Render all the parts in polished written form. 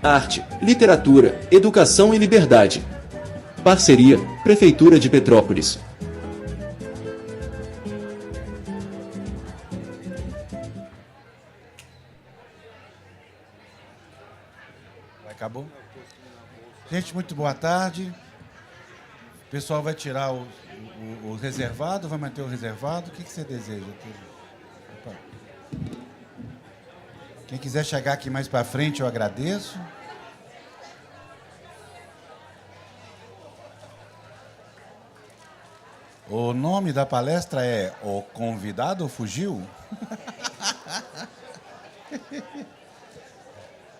arte, literatura, educação e liberdade. Parceria, Prefeitura de Petrópolis. Acabou? Gente, muito boa tarde. O pessoal vai tirar o reservado, vai manter o reservado? O que você deseja? Opa. Quem quiser chegar aqui mais para frente, eu agradeço. O nome da palestra é O Convidado Fugiu?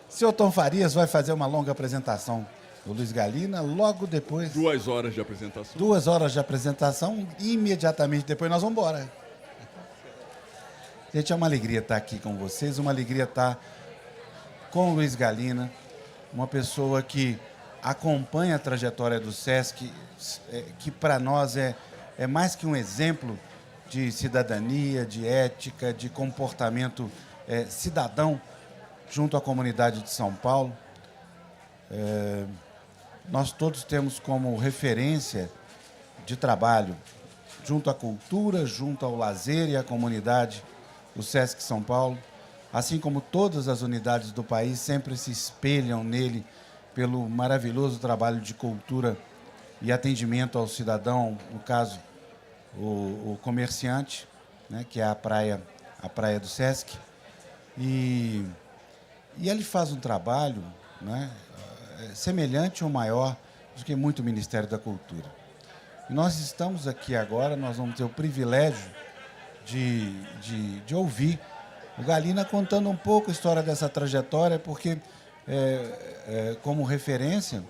Senhor Tom Farias vai fazer uma longa apresentação do Luiz Galina, logo depois... 2 horas de apresentação. 2 horas de apresentação, e imediatamente depois nós vamos embora. Gente, é uma alegria estar aqui com vocês, uma alegria estar com o Luiz Galina, uma pessoa que acompanha a trajetória do SESC, que para nós é mais que um exemplo de cidadania, de ética, de comportamento cidadão junto à comunidade de São Paulo. Nós todos temos como referência de trabalho, junto à cultura, junto ao lazer e à comunidade, o SESC São Paulo, assim como todas as unidades do país sempre se espelham nele pelo maravilhoso trabalho de cultura e atendimento ao cidadão, no caso, o comerciante, né, que é a praia do SESC. E ele faz um trabalho, né, semelhante ou maior do que muito o Ministério da Cultura. E nós estamos aqui agora, nós vamos ter o privilégio de ouvir o Galina contando um pouco a história dessa trajetória, porque, como referência,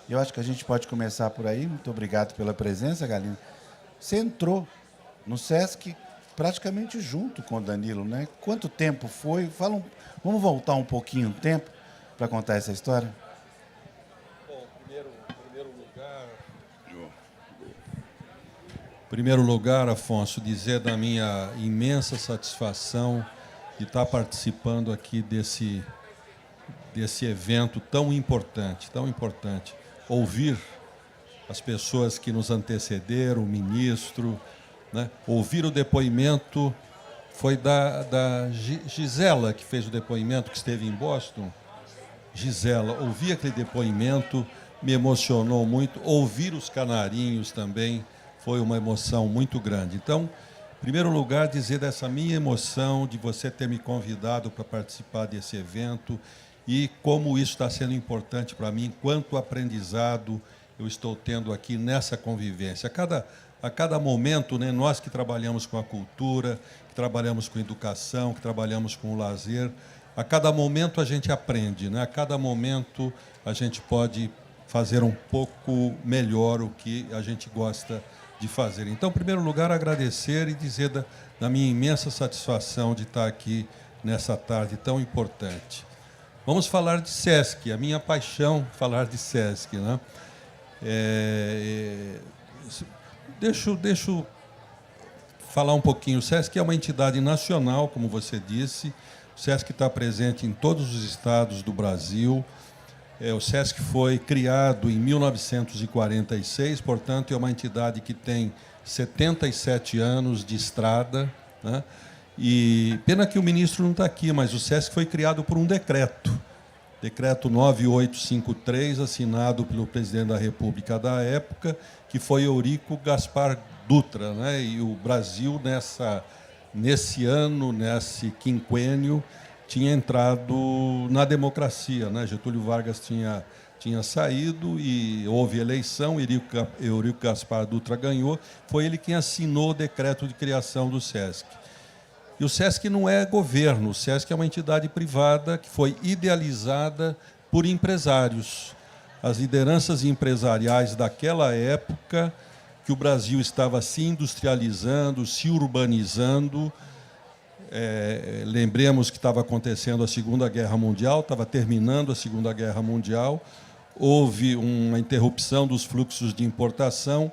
eu acho que a gente pode começar por aí. Muito obrigado pela presença, Galina. Você entrou no SESC praticamente junto com o Danilo, né? Quanto tempo foi? Vamos voltar um pouquinho o tempo para contar essa história? Bom, primeiro lugar, Afonso, dizer da minha imensa satisfação de estar participando aqui desse evento tão importante, tão importante. Ouvir as pessoas que nos antecederam, o ministro, né? Ouvir o depoimento, foi da Gisela que fez o depoimento, que esteve em Boston. Gisela, ouvir aquele depoimento me emocionou muito. Ouvir os canarinhos também foi uma emoção muito grande. Então, em primeiro lugar, dizer dessa minha emoção de você ter me convidado para participar desse evento e como isso está sendo importante para mim, quanto aprendizado eu estou tendo aqui nessa convivência. A cada momento, né, nós que trabalhamos com a cultura, que trabalhamos com a educação, que trabalhamos com o lazer, a cada momento a gente aprende, né? A cada momento a gente pode fazer um pouco melhor o que a gente gosta de fazer. Então, em primeiro lugar, agradecer e dizer da minha imensa satisfação de estar aqui nessa tarde tão importante. Vamos falar de SESC, a minha paixão falar de SESC, né? Deixa eu falar um pouquinho. O SESC é uma entidade nacional, como você disse. O SESC está presente em todos os estados do Brasil. O SESC foi criado em 1946, portanto, é uma entidade que tem 77 anos de estrada, né? E pena que o ministro não está aqui, mas o SESC foi criado por um decreto. Decreto 9853, assinado pelo presidente da República da época, que foi Eurico Gaspar Dutra, né? E o Brasil, nesse ano, nesse quinquênio, tinha entrado na democracia, né? Getúlio Vargas tinha saído e houve eleição, Eurico Gaspar Dutra ganhou, foi ele quem assinou o decreto de criação do SESC. E o SESC não é governo, o SESC é uma entidade privada que foi idealizada por empresários. As lideranças empresariais daquela época, que o Brasil estava se industrializando, se urbanizando. Lembremos que estava acontecendo a Segunda Guerra Mundial, estava terminando a Segunda Guerra Mundial, houve uma interrupção dos fluxos de importação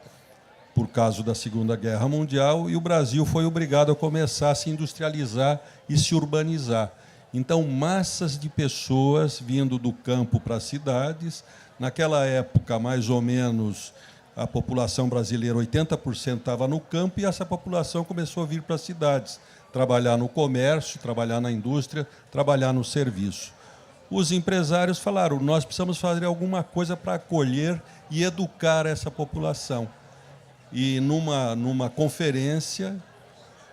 por causa da Segunda Guerra Mundial, e o Brasil foi obrigado a começar a se industrializar e se urbanizar. Então, massas de pessoas vindo do campo para as cidades. Naquela época, mais ou menos, a população brasileira, 80% estava no campo, e essa população começou a vir para as cidades, trabalhar no comércio, trabalhar na indústria, trabalhar no serviço. Os empresários falaram, nós precisamos fazer alguma coisa para acolher e educar essa população. E numa conferência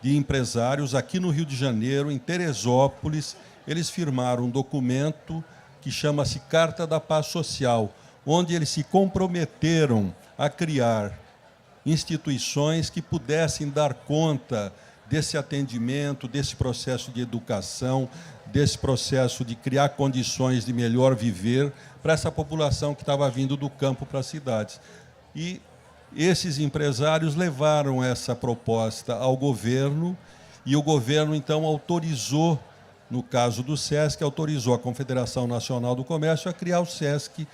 de empresários aqui no Rio de Janeiro, em Teresópolis, eles firmaram um documento que chama-se Carta da Paz Social, onde eles se comprometeram a criar instituições que pudessem dar conta desse atendimento, desse processo de educação, desse processo de criar condições de melhor viver para essa população que estava vindo do campo para as cidades. E esses empresários levaram essa proposta ao governo, e o governo, então, autorizou, no caso do SESC, autorizou a Confederação Nacional do Comércio a criar o SESC,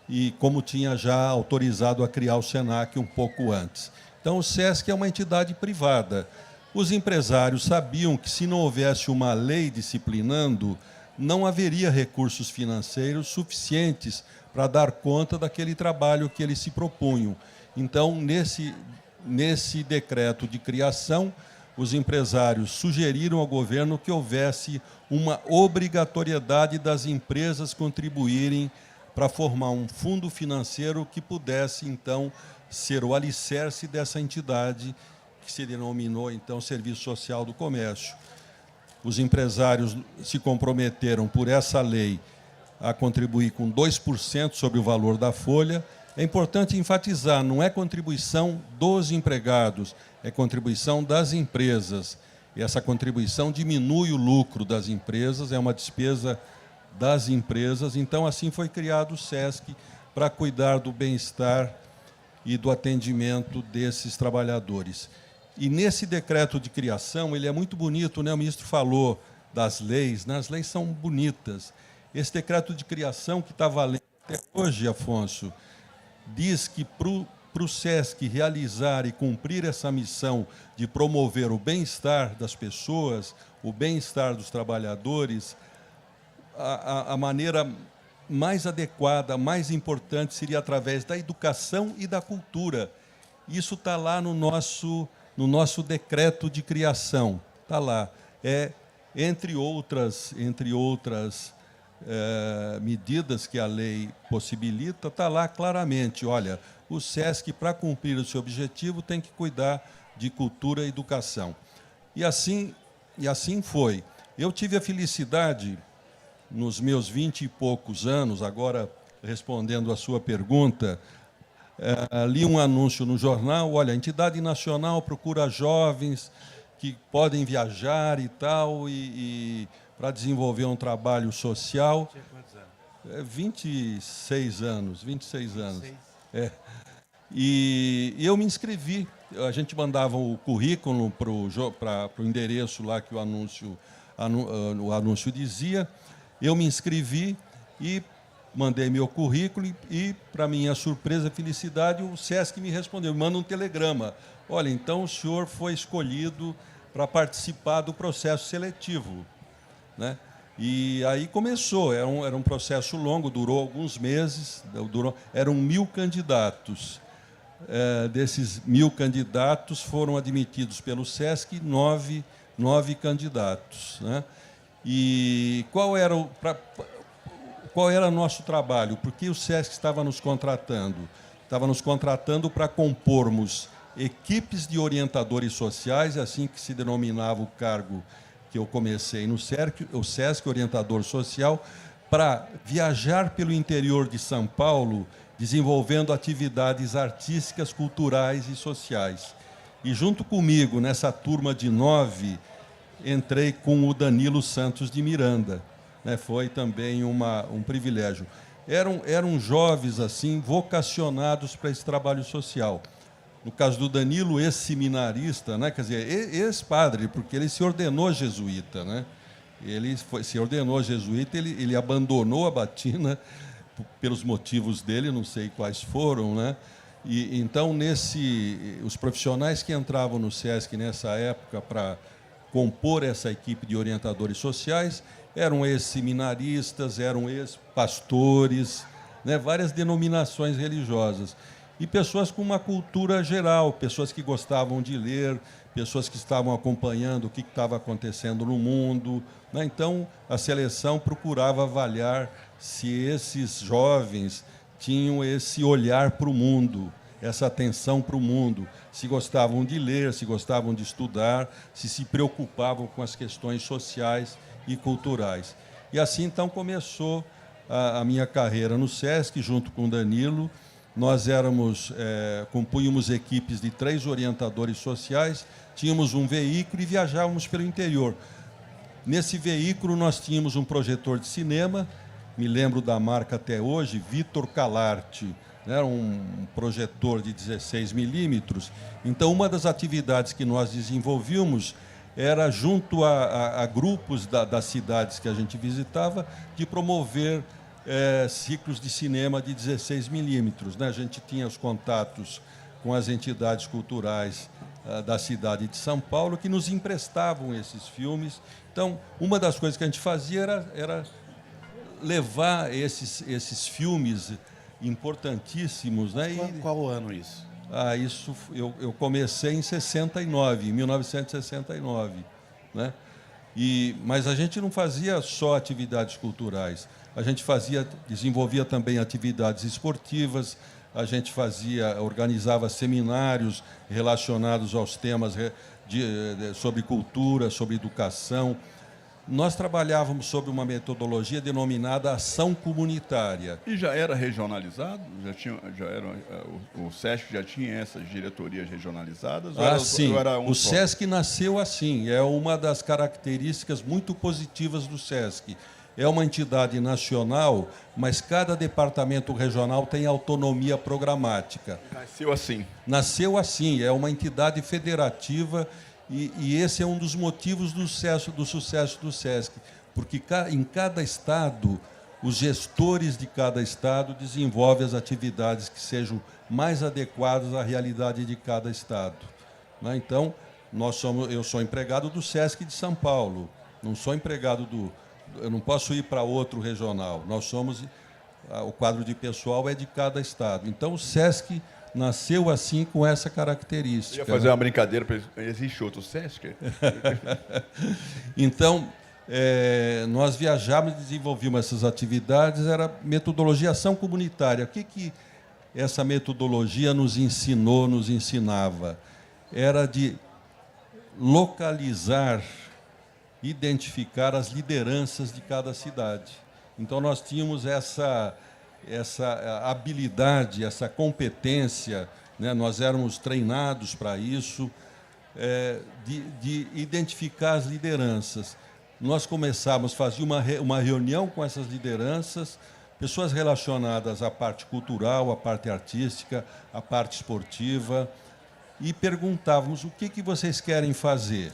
e como tinha já autorizado a criar o SENAC um pouco antes. Então, o SESC é uma entidade privada. Os empresários sabiam que, se não houvesse uma lei disciplinando, não haveria recursos financeiros suficientes para dar conta daquele trabalho que eles se propunham. Então, nesse decreto de criação, os empresários sugeriram ao governo que houvesse uma obrigatoriedade das empresas contribuírem para formar um fundo financeiro que pudesse, então, ser o alicerce dessa entidade que se denominou, então, Serviço Social do Comércio. Os empresários se comprometeram, por essa lei, a contribuir com 2% sobre o valor da folha. É importante enfatizar, não é contribuição dos empregados, é contribuição das empresas. E essa contribuição diminui o lucro das empresas, é uma despesa das empresas. Então, assim foi criado o SESC para cuidar do bem-estar e do atendimento desses trabalhadores. E nesse decreto de criação, ele é muito bonito, né? O ministro falou das leis, né? As leis são bonitas. Esse decreto de criação que está valendo até hoje, Afonso, diz que para o SESC realizar e cumprir essa missão de promover o bem-estar das pessoas, o bem-estar dos trabalhadores, a maneira mais adequada, mais importante, seria através da educação e da cultura. Isso está lá no nosso decreto de criação. Está lá. Entre outras medidas que a lei possibilita, está lá claramente, olha, o SESC, para cumprir o seu objetivo, tem que cuidar de cultura e educação. E assim foi. Eu tive a felicidade, nos meus 20 e poucos anos, agora respondendo a sua pergunta, li um anúncio no jornal, olha, a entidade nacional procura jovens que podem viajar e tal, e para desenvolver um trabalho social. Tinha quantos anos? 26 anos, 26 anos. E eu me inscrevi, a gente mandava o currículo para o endereço lá que o anúncio dizia, eu me inscrevi e mandei meu currículo e, para minha surpresa e felicidade, o SESC me respondeu, manda um telegrama. Olha, então o senhor foi escolhido para participar do processo seletivo, né? E aí começou, era um processo longo, durou alguns meses, eram 1.000 candidatos. Desses 1.000 candidatos foram admitidos pelo SESC 9 candidatos, né? E qual era o nosso trabalho? Porque o SESC estava nos contratando? Estava nos contratando para compormos equipes de orientadores sociais, assim que se denominava o cargo que eu comecei no SESC, orientador social, para viajar pelo interior de São Paulo, desenvolvendo atividades artísticas, culturais e sociais. E junto comigo, nessa turma de 9, entrei com o Danilo Santos de Miranda, né? Foi também um privilégio. Eram jovens assim vocacionados para esse trabalho social. No caso do Danilo, ex-seminarista, né? Quer dizer, ex-padre, porque ele se ordenou jesuíta, né? Ele se ordenou jesuíta, ele abandonou a batina pelos motivos dele, não sei quais foram, né? E então os profissionais que entravam no SESC nessa época para compor essa equipe de orientadores sociais Eram ex-seminaristas, eram ex-pastores, né, várias denominações religiosas. E pessoas com uma cultura geral, pessoas que gostavam de ler, pessoas que estavam acompanhando o que estava acontecendo no mundo, né? Então, a seleção procurava avaliar se esses jovens tinham esse olhar para o mundo, essa atenção para o mundo, se gostavam de ler, se gostavam de estudar, se preocupavam com as questões sociais e culturais. E assim, então, começou a minha carreira no SESC, junto com o Danilo. Nós compunhamos equipes de 3 orientadores sociais, tínhamos um veículo e viajávamos pelo interior. Nesse veículo, nós tínhamos um projetor de cinema, me lembro da marca até hoje, Vitor Calarte, era um projetor de 16 milímetros. Então, uma das atividades que nós desenvolvíamos era, junto a grupos das cidades que a gente visitava, de promover ciclos de cinema de 16 milímetros. Né? A gente tinha os contatos com as entidades culturais da cidade de São Paulo, que nos emprestavam esses filmes. Então, uma das coisas que a gente fazia era levar esses filmes importantíssimos. Né? Qual ano isso? Isso eu comecei em 69, em 1969. Né? Mas a gente não fazia só atividades culturais. A gente desenvolvia também atividades esportivas, a gente organizava seminários relacionados aos temas sobre cultura, sobre educação. Nós trabalhávamos sob uma metodologia denominada ação comunitária. E já era regionalizado? O SESC já tinha essas diretorias regionalizadas? Sim. O SESC nasceu assim. É uma das características muito positivas do SESC. É uma entidade nacional, mas cada departamento regional tem autonomia programática. Nasceu assim. Nasceu assim. É uma entidade federativa. E esse é um dos motivos do sucesso do SESC, porque em cada estado, os gestores de cada estado desenvolvem as atividades que sejam mais adequadas à realidade de cada estado. Né? Então, eu sou empregado do SESC de São Paulo, não sou empregado eu não posso ir para outro regional. O quadro de pessoal é de cada estado. Então, o SESC nasceu assim, com essa característica. Eu ia fazer uma brincadeira, existe outro SESC? Então, nós viajávamos e desenvolvíamos essas atividades, era metodologia ação comunitária. O que essa metodologia nos ensinou, nos ensinava? Era de localizar, identificar as lideranças de cada cidade. Então, nós tínhamos essa habilidade, essa competência, né? Nós éramos treinados para isso, de identificar as lideranças. Nós começávamos, fazíamos uma reunião com essas lideranças, pessoas relacionadas à parte cultural, à parte artística, à parte esportiva, e perguntávamos: o que vocês querem fazer?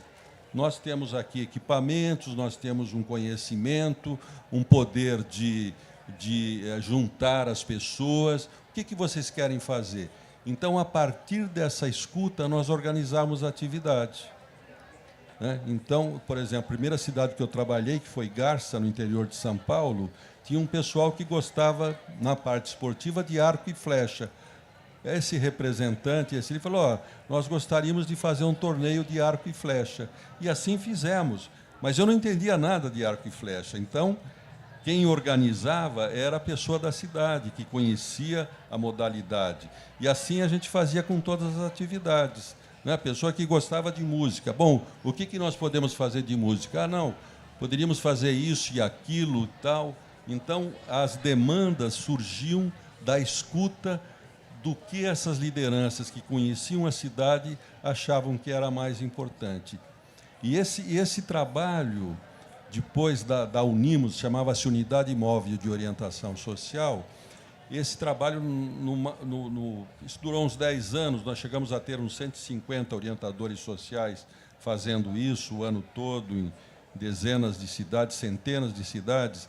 Nós temos aqui equipamentos, nós temos um conhecimento, um poder de juntar as pessoas. O que vocês querem fazer? Então, a partir dessa escuta, nós organizamos a atividade. Né? Então, por exemplo, a primeira cidade que eu trabalhei, que foi Garça, no interior de São Paulo, tinha um pessoal que gostava, na parte esportiva, de arco e flecha. Esse representante, ele falou: nós gostaríamos de fazer um torneio de arco e flecha. E assim fizemos. Mas eu não entendia nada de arco e flecha. Então, quem organizava era a pessoa da cidade, que conhecia a modalidade. E assim a gente fazia com todas as atividades. Né? A pessoa que gostava de música. Bom, o que nós podemos fazer de música? Não, poderíamos fazer isso e aquilo e tal. Então, as demandas surgiam da escuta do que essas lideranças que conheciam a cidade achavam que era mais importante. E esse trabalho, depois da Unimos, chamava-se Unidade Móvel de Orientação Social. Esse trabalho isso durou uns 10 anos, nós chegamos a ter uns 150 orientadores sociais fazendo isso o ano todo, em dezenas de cidades, centenas de cidades.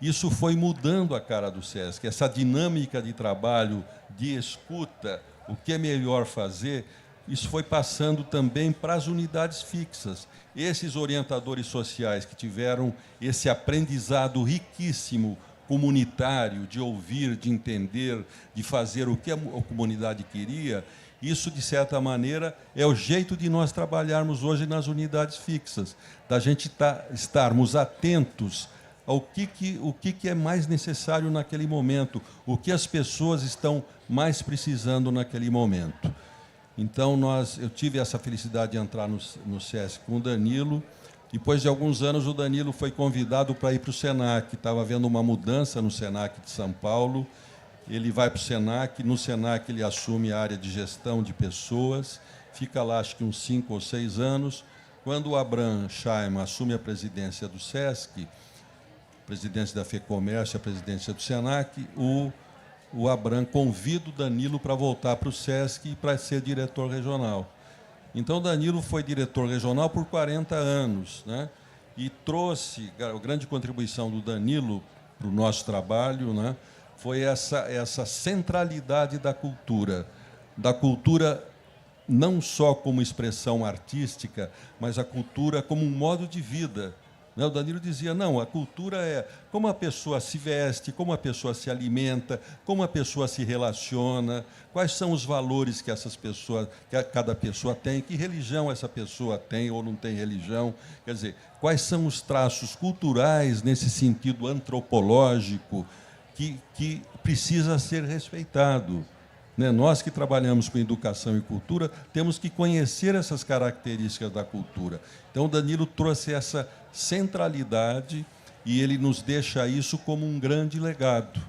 Isso foi mudando a cara do SESC, essa dinâmica de trabalho, de escuta, o que é melhor fazer, isso foi passando também para as unidades fixas. Esses orientadores sociais que tiveram esse aprendizado riquíssimo, comunitário, de ouvir, de entender, de fazer o que a comunidade queria, isso, de certa maneira, é o jeito de nós trabalharmos hoje nas unidades fixas, da gente estarmos atentos ao que é mais necessário naquele momento, o que as pessoas estão mais precisando naquele momento. Então, eu tive essa felicidade de entrar no SESC com o Danilo. Depois de alguns anos, o Danilo foi convidado para ir para o SENAC. Estava havendo uma mudança no SENAC de São Paulo. Ele vai para o SENAC. No SENAC, ele assume a área de gestão de pessoas. Fica lá, acho que uns 5 ou 6 anos. Quando o Abraham Scheiman assume a presidência do SESC, presidência da FEComércio, a presidência do SENAC, o Abraham convida o Danilo para voltar para o SESC e para ser diretor regional. Então, o Danilo foi diretor regional por 40 anos, né? E trouxe, a grande contribuição do Danilo para o nosso trabalho, né, foi essa centralidade da cultura não só como expressão artística, mas a cultura como um modo de vida. O Danilo dizia, não, a cultura é como a pessoa se veste, como a pessoa se alimenta, como a pessoa se relaciona, quais são os valores que cada pessoa tem, que religião essa pessoa tem ou não tem religião, quer dizer, quais são os traços culturais nesse sentido antropológico que precisa ser respeitado. Nós que trabalhamos com educação e cultura, temos que conhecer essas características da cultura. Então, o Danilo trouxe essa centralidade e ele nos deixa isso como um grande legado.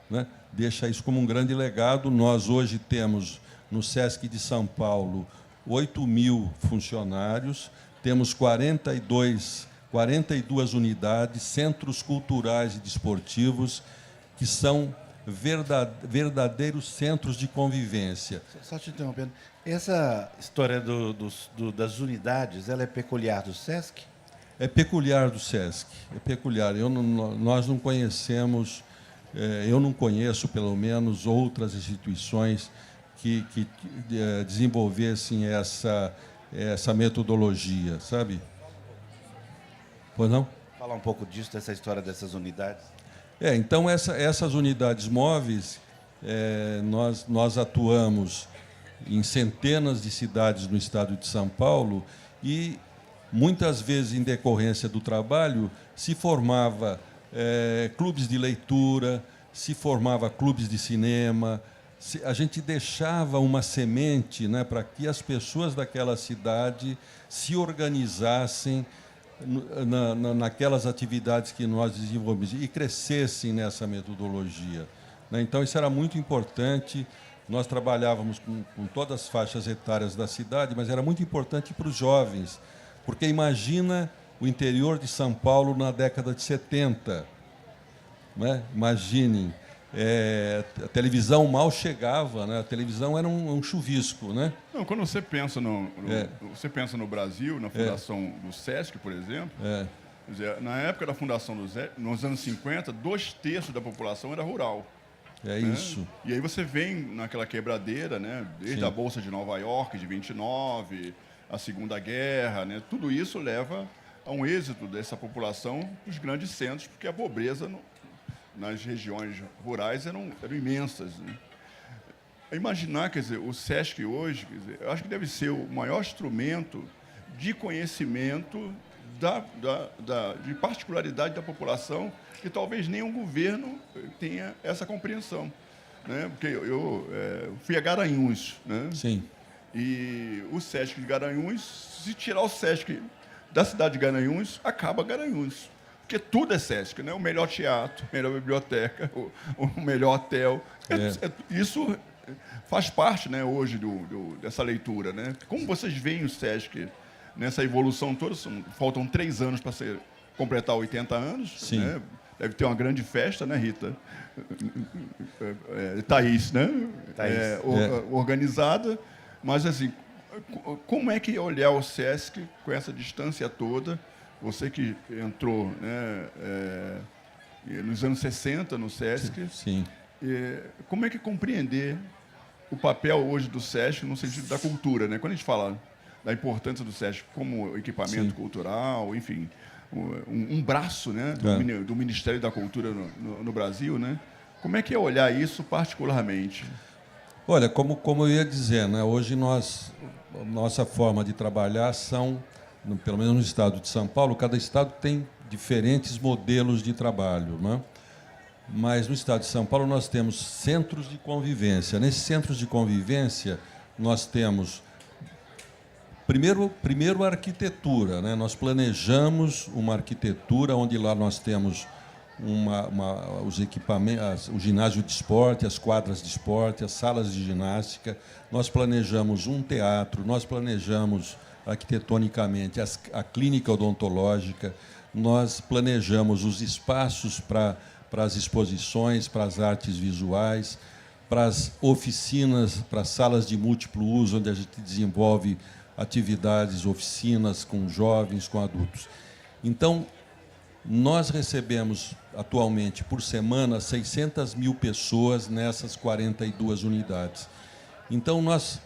Né? Deixa isso como um grande legado. Nós hoje temos, no SESC de São Paulo, 8.000 funcionários, temos 42 unidades, centros culturais e desportivos, que são verdadeiros centros de convivência. Só te interrompendo, essa história das unidades, ela é peculiar do SESC? É peculiar do SESC, é peculiar. Nós não conhecemos, eu não conheço, pelo menos, outras instituições que desenvolvessem essa metodologia, sabe? Pois não? Falar um pouco disso, dessa história dessas unidades. Então, essas unidades móveis, nós atuamos em centenas de cidades no estado de São Paulo e, muitas vezes, em decorrência do trabalho, se formava clubes de leitura, se formava clubes de cinema, a gente deixava uma semente, né, para que as pessoas daquela cidade se organizassem naquelas atividades que nós desenvolvemos e crescessem nessa metodologia. Então, isso era muito importante. Nós trabalhávamos com todas as faixas etárias da cidade, mas era muito importante para os jovens, porque imagina o interior de São Paulo na década de 70. Né? Imaginem, a televisão mal chegava, né? A televisão era um chuvisco, né? Não, quando você pensa você pensa no Brasil, na fundação do SESC, por exemplo, quer dizer, na época da fundação do SESC, nos anos 50, 2/3 da população era rural. É isso. E aí você vem naquela quebradeira, né? Desde a Bolsa de Nova York, de 29, a Segunda Guerra, né? Tudo isso leva a um êxito dessa população nos grandes centros, porque a pobreza nas regiões rurais eram imensas. Né? Imaginar, quer dizer, o SESC hoje, quer dizer, eu acho que deve ser o maior instrumento de conhecimento de particularidade da população, que talvez nenhum governo tenha essa compreensão. Né? Porque eu fui a Garanhuns, né? Sim. E o SESC de Garanhuns, se tirar o SESC da cidade de Garanhuns, acaba Garanhuns. Porque tudo é SESC, né? O melhor teatro, a melhor biblioteca, o melhor hotel. Isso faz parte, né, hoje dessa leitura. Né? Como vocês veem o SESC nessa evolução toda? Faltam 3 anos para completar 80 anos. Sim. Né? Deve ter uma grande festa, né, Rita? Thaís, né? Thaís. Organizada. Mas, assim, como é que olhar o SESC com essa distância toda? Você que entrou, né, nos anos 60 no SESC, sim. Como é que compreender o papel hoje do SESC no sentido da cultura, né? Quando a gente fala da importância do SESC como equipamento cultural, enfim, um braço, né, do Ministério da Cultura no Brasil, né? Como é que é olhar isso particularmente? Olha, como eu ia dizer, né, hoje nossa forma de trabalhar pelo menos no estado de São Paulo, cada estado tem diferentes modelos de trabalho, né? Mas no estado de São Paulo nós temos centros de convivência. Nesses centros de convivência nós temos primeiro a arquitetura, né? Nós planejamos uma arquitetura onde lá nós temos os equipamentos, o ginásio de esporte, as quadras de esporte, as salas de ginástica. Nós planejamos um teatro, nós planejamos arquitetonicamente a clínica odontológica, nós planejamos os espaços para as exposições, para as artes visuais, para as oficinas, para as salas de múltiplo uso, onde a gente desenvolve atividades, oficinas com jovens, com adultos. Então, nós recebemos atualmente por semana 600 mil pessoas nessas 42 unidades. Então, nós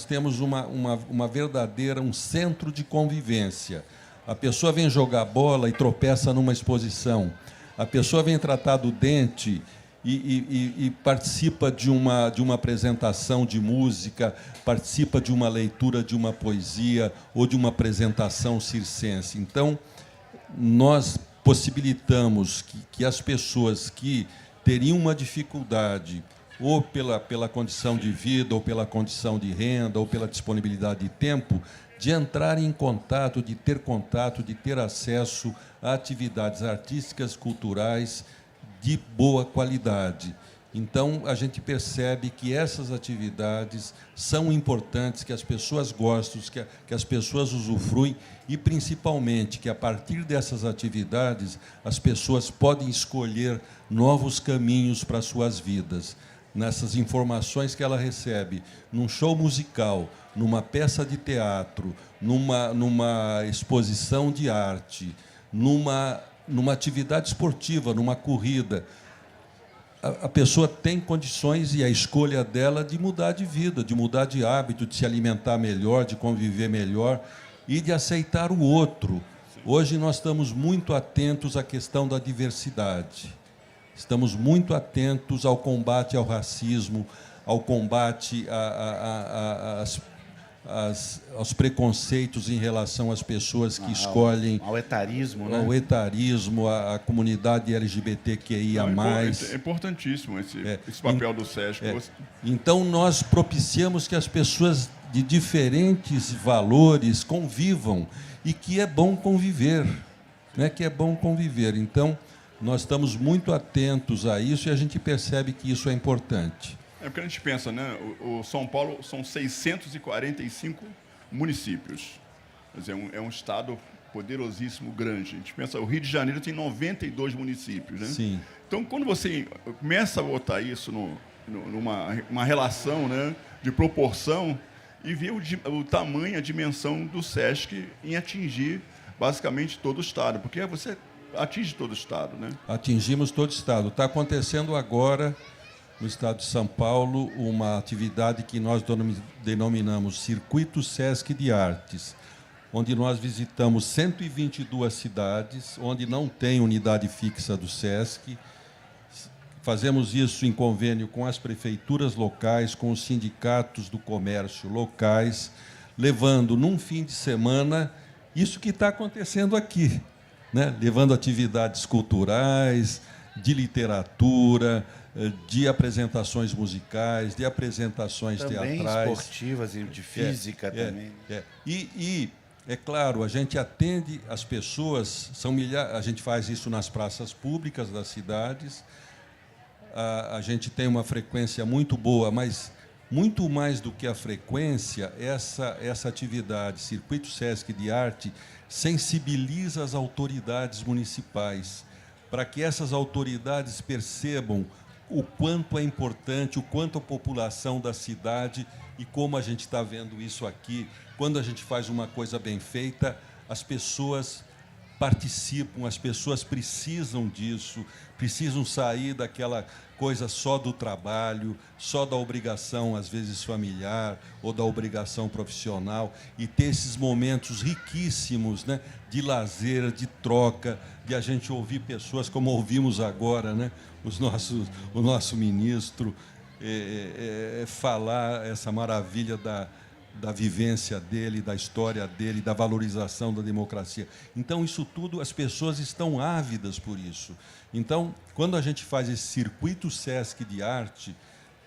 temos uma verdadeira, um centro de convivência. A pessoa vem jogar bola e tropeça numa exposição. A pessoa vem tratar do dente e participa de uma apresentação de música, participa de uma leitura de uma poesia ou de uma apresentação circense. Então, nós possibilitamos que as pessoas que teriam uma dificuldade, ou pela condição de vida, ou pela condição de renda, ou pela disponibilidade de tempo, de entrar em contato, de ter acesso a atividades artísticas, culturais, de boa qualidade. Então, a gente percebe que essas atividades são importantes, que as pessoas gostam, que as pessoas usufruem e, principalmente, que, a partir dessas atividades, as pessoas podem escolher novos caminhos para as suas vidas. Nessas informações que ela recebe, num show musical, numa peça de teatro, numa exposição de arte, numa atividade esportiva, numa corrida, a pessoa tem condições e a escolha dela de mudar de vida, de mudar de hábito, de se alimentar melhor, de conviver melhor e de aceitar o outro. Hoje nós estamos muito atentos à questão da diversidade. Estamos muito atentos ao combate ao racismo, ao combate aos preconceitos em relação às pessoas que escolhem... Ao etarismo, né? Ao etarismo, à comunidade LGBTQIA+. É importantíssimo esse papel do SESC. Então, nós propiciamos que as pessoas de diferentes valores convivam e que é bom conviver, né? Que é bom conviver. Então, nós estamos muito atentos a isso e a gente percebe que isso é importante. É porque a gente pensa, né? O São Paulo são 645 municípios. Quer dizer, é um estado poderosíssimo, grande. A gente pensa, o Rio de Janeiro tem 92 municípios, né? Sim. Então, quando você começa a botar isso numa relação, né, de proporção e ver o tamanho, a dimensão do SESC em atingir basicamente todo o estado, porque você atinge todo o estado, né? Atingimos todo o estado. Está acontecendo agora no estado de São Paulo uma atividade que nós denominamos Circuito SESC de Artes, onde nós visitamos 122 cidades, onde não tem unidade fixa do SESC. Fazemos isso em convênio com as prefeituras locais, com os sindicatos do comércio locais, levando, num fim de semana, isso que está acontecendo aqui, né? Levando atividades culturais, de literatura, de apresentações musicais, de apresentações também teatrais. Esportivas e de física também. E, é claro, a gente atende as pessoas, a gente faz isso nas praças públicas das cidades, a gente tem uma frequência muito boa, mas muito mais do que a frequência, essa atividade, Circuito SESC de Arte, sensibiliza as autoridades municipais, para que essas autoridades percebam o quanto é importante, o quanto a população da cidade, e como a gente está vendo isso aqui, quando a gente faz uma coisa bem feita, as pessoas participam, as pessoas precisam disso, precisam sair daquela coisa só do trabalho, só da obrigação, às vezes, familiar ou da obrigação profissional, e ter esses momentos riquíssimos, né, de lazer, de troca, de a gente ouvir pessoas como ouvimos agora, né, o nosso ministro falar essa maravilha da vivência dele, da história dele, da valorização da democracia. Então, isso tudo, as pessoas estão ávidas por isso. Então, quando a gente faz esse circuito Sesc de arte,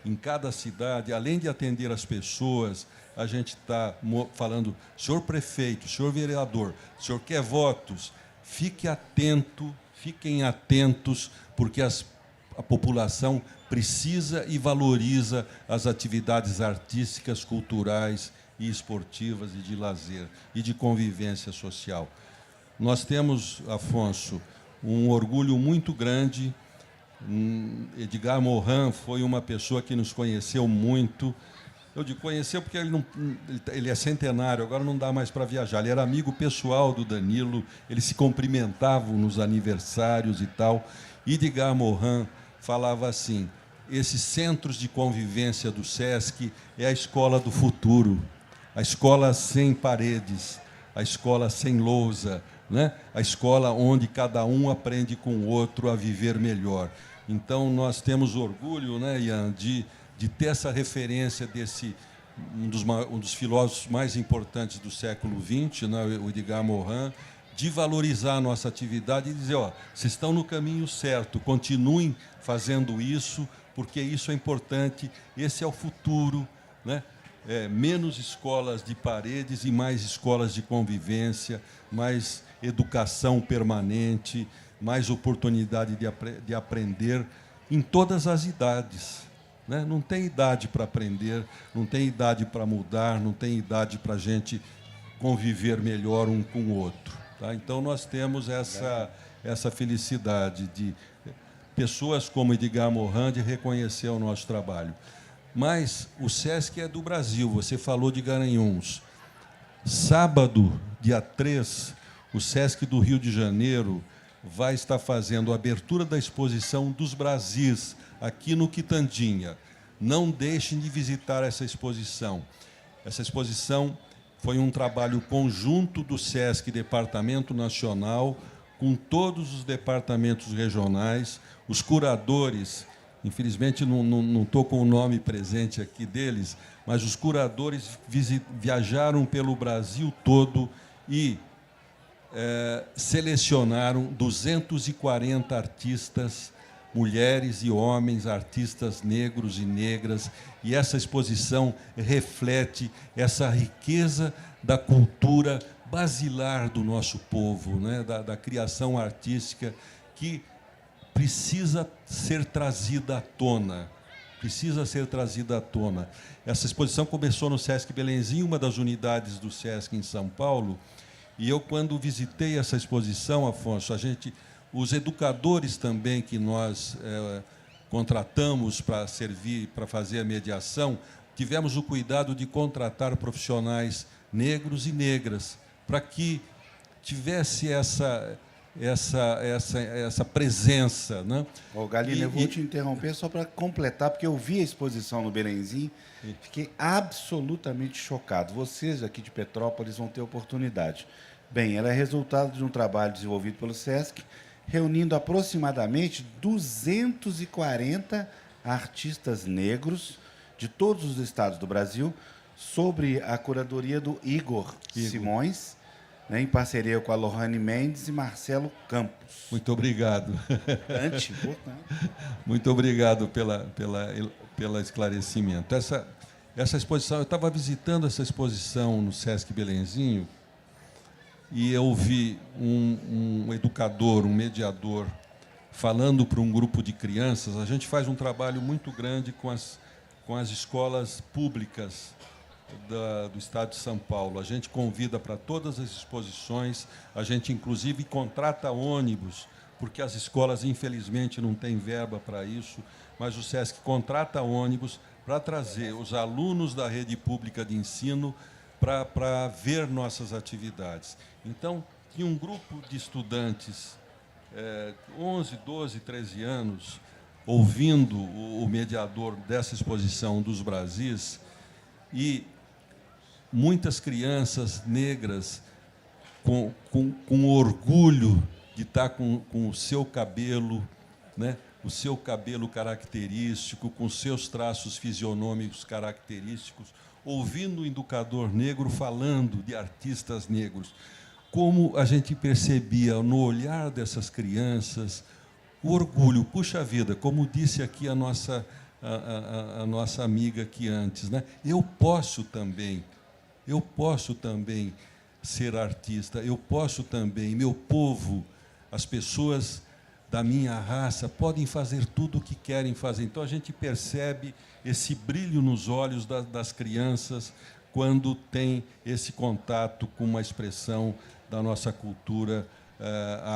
em cada cidade, além de atender as pessoas, a gente está falando, senhor prefeito, senhor vereador, o senhor quer votos, fiquem atentos, porque a população precisa e valoriza as atividades artísticas, culturais e esportivas e de lazer e de convivência social. Nós temos, Afonso, um orgulho muito grande. Edgar Morin foi uma pessoa que nos conheceu muito. Eu digo conheceu porque ele é centenário, agora não dá mais para viajar. Ele era amigo pessoal do Danilo, eles se cumprimentavam nos aniversários e tal. Edgar Morin falava assim: esses centros de convivência do Sesc é a escola do futuro, a escola sem paredes, a escola sem lousa, né? A escola onde cada um aprende com o outro a viver melhor. Então, nós temos orgulho, né, Ian, de ter essa referência desse um dos filósofos mais importantes do século XX, né, o Edgar Morin, de valorizar a nossa atividade e dizer, ó, vocês estão no caminho certo, continuem fazendo isso, porque isso é importante, esse é o futuro, né? Menos escolas de paredes e mais escolas de convivência, mais educação permanente, mais oportunidade de aprender em todas as idades, né? Não tem idade para aprender, não tem idade para mudar, não tem idade para a gente conviver melhor um com o outro. Tá? Então, nós temos essa felicidade de pessoas como Edgar Morin de reconhecer o nosso trabalho. Mas o Sesc é do Brasil, você falou de Garanhuns. Sábado, dia 3, o Sesc do Rio de Janeiro vai estar fazendo a abertura da exposição dos Brasis, aqui no Quitandinha. Não deixem de visitar essa exposição. Essa exposição foi um trabalho conjunto do Sesc Departamento Nacional, com todos os departamentos regionais, os curadores. Infelizmente, não estou com o nome presente aqui deles, mas os curadores viajaram pelo Brasil todo e selecionaram 240 artistas, mulheres e homens, artistas negros e negras, e essa exposição reflete essa riqueza da cultura basilar do nosso povo, né? da criação artística, que precisa ser trazida à tona. Precisa ser trazida à tona. Essa exposição começou no Sesc Belenzinho, uma das unidades do Sesc em São Paulo, e eu, quando visitei essa exposição, Afonso, os educadores também que nós contratamos para servir, para fazer a mediação, tivemos o cuidado de contratar profissionais negros e negras, para que tivesse essa presença, né? Galina, eu vou te interromper só para completar, porque eu vi a exposição no Belenzinho, fiquei absolutamente chocado. Vocês aqui de Petrópolis vão ter oportunidade. Bem, ela é resultado de um trabalho desenvolvido pelo Sesc, reunindo aproximadamente 240 artistas negros de todos os estados do Brasil, sobre a curadoria do Igor Simões, né, em parceria com a Lohane Mendes e Marcelo Campos. Muito obrigado. Importante. Muito obrigado pelo esclarecimento. Essa exposição, eu estava visitando essa exposição no Sesc Belenzinho e eu vi um educador, um mediador, falando para um grupo de crianças. A gente faz um trabalho muito grande com as escolas públicas do estado de São Paulo. A gente convida para todas as exposições, a gente, inclusive, contrata ônibus, porque as escolas, infelizmente, não têm verba para isso, mas o Sesc contrata ônibus para trazer os alunos da rede pública de ensino para ver nossas atividades. Então, tinha um grupo de estudantes, 11, 12, 13 anos, ouvindo o mediador dessa exposição dos Brasis, e muitas crianças negras com orgulho de estar com o seu cabelo, né, o seu cabelo característico, com seus traços fisionômicos característicos, ouvindo o educador negro falando de artistas negros. Como a gente percebia no olhar dessas crianças o orgulho. Puxa vida, como disse aqui a nossa amiga aqui antes, né? Eu posso também ser artista, eu posso também, meu povo, as pessoas da minha raça podem fazer tudo o que querem fazer. Então, a gente percebe esse brilho nos olhos das crianças quando tem esse contato com uma expressão da nossa cultura